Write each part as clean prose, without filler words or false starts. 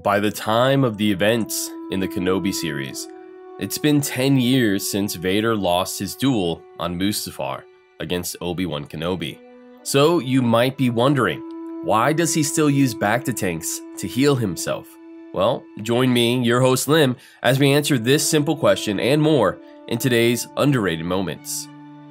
By the time of the events in the Kenobi series, it's been 10 years since Vader lost his duel on Mustafar against Obi-Wan Kenobi. So you might be wondering, why does he still use bacta tanks to heal himself? Well, join me, your host Lim, as we answer this simple question and more in today's Underrated Moments.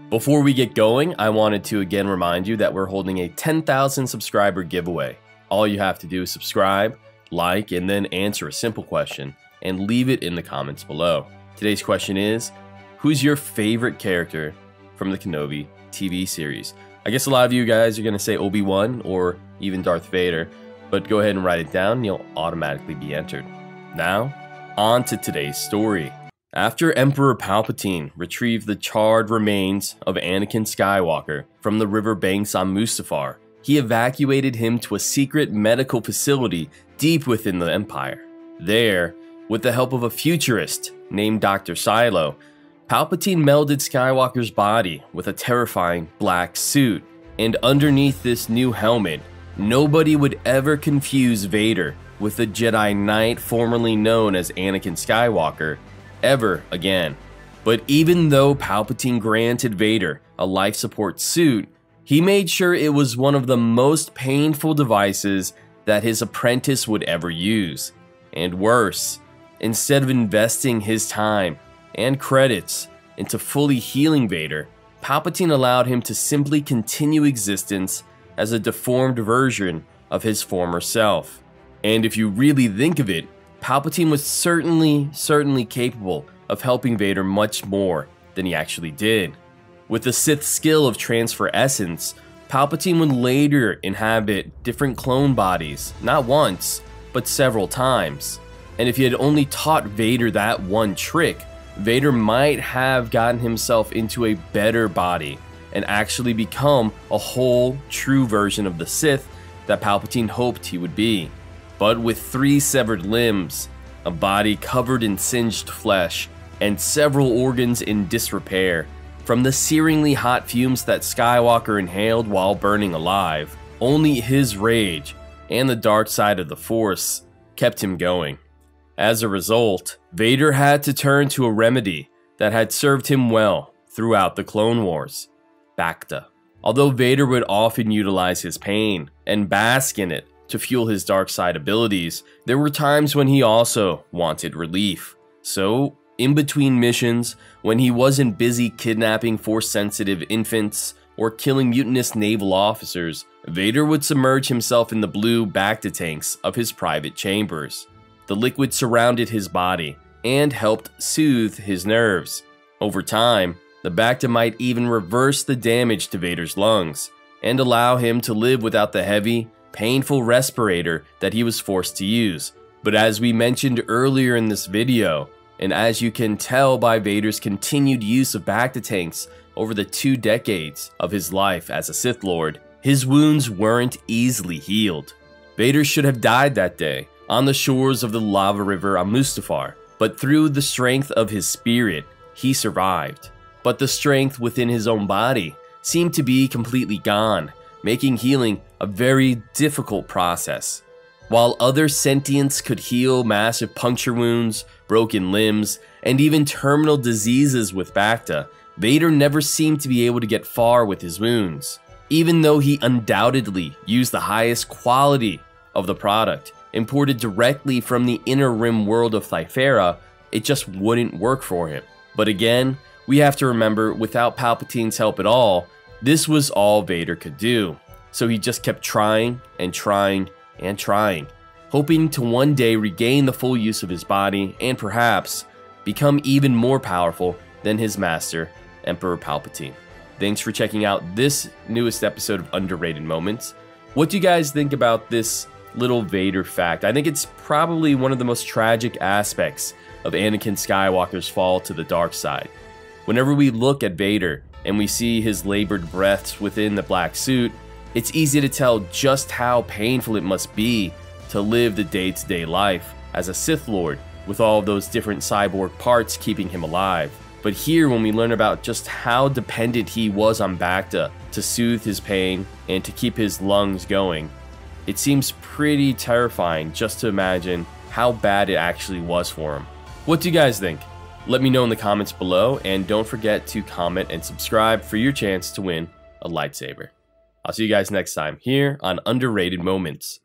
Before we get going, I wanted to again remind you that we're holding a 10,000 subscriber giveaway. All you have to do is subscribe, like, and then answer a simple question and leave it in the comments below. Today's question is, who's your favorite character from the Kenobi TV series? I guess a lot of you guys are going to say Obi-Wan or even Darth Vader, but go ahead and write it down and you'll automatically be entered. Now, on to today's story. After Emperor Palpatine retrieved the charred remains of Anakin Skywalker from the riverbanks on Mustafar, he evacuated him to a secret medical facility deep within the Empire. There, with the help of a futurist named Dr. Silo, Palpatine melded Skywalker's body with a terrifying black suit, and underneath this new helmet, nobody would ever confuse Vader with the Jedi Knight formerly known as Anakin Skywalker ever again. But even though Palpatine granted Vader a life support suit, he made sure it was one of the most painful devices that his apprentice would ever use. And worse, instead of investing his time and credits into fully healing Vader, Palpatine allowed him to simply continue existence as a deformed version of his former self. And if you really think of it, Palpatine was certainly capable of helping Vader much more than he actually did. With the Sith skill of transfer essence, Palpatine would later inhabit different clone bodies, not once, but several times. And if he had only taught Vader that one trick, Vader might have gotten himself into a better body and actually become a whole, true version of the Sith that Palpatine hoped he would be. But with 3 severed limbs, a body covered in singed flesh, and several organs in disrepair, from the searingly hot fumes that Skywalker inhaled while burning alive, only his rage and the dark side of the Force kept him going. As a result, Vader had to turn to a remedy that had served him well throughout the Clone Wars: bacta. Although Vader would often utilize his pain and bask in it to fuel his dark side abilities, there were times when he also wanted relief. So, in between missions, when he wasn't busy kidnapping Force-sensitive infants or killing mutinous naval officers, Vader would submerge himself in the blue bacta tanks of his private chambers. The liquid surrounded his body and helped soothe his nerves. Over time, the bacta might even reverse the damage to Vader's lungs and allow him to live without the heavy, painful respirator that he was forced to use. But as we mentioned earlier in this video, and as you can tell by Vader's continued use of bacta tanks over the 2 decades of his life as a Sith Lord, his wounds weren't easily healed. Vader should have died that day on the shores of the lava river on Mustafar, but through the strength of his spirit, he survived. But the strength within his own body seemed to be completely gone, making healing a very difficult process. While other sentients could heal massive puncture wounds, broken limbs, and even terminal diseases with bacta, Vader never seemed to be able to get far with his wounds. Even though he undoubtedly used the highest quality of the product, imported directly from the Inner Rim world of Thyfera, it just wouldn't work for him. But again, we have to remember, without Palpatine's help at all, this was all Vader could do. So he just kept trying and trying and trying, hoping to one day regain the full use of his body and perhaps become even more powerful than his master, Emperor Palpatine. Thanks for checking out this newest episode of Underrated Moments. What do you guys think about this little Vader fact? I think it's probably one of the most tragic aspects of Anakin Skywalker's fall to the dark side. Whenever we look at Vader and we see his labored breaths within the black suit, it's easy to tell just how painful it must be to live the day-to-day life as a Sith Lord with all of those different cyborg parts keeping him alive. But here, when we learn about just how dependent he was on bacta to soothe his pain and to keep his lungs going, it seems pretty terrifying just to imagine how bad it actually was for him. What do you guys think? Let me know in the comments below, and don't forget to comment and subscribe for your chance to win a lightsaber. I'll see you guys next time here on Underrated Moments.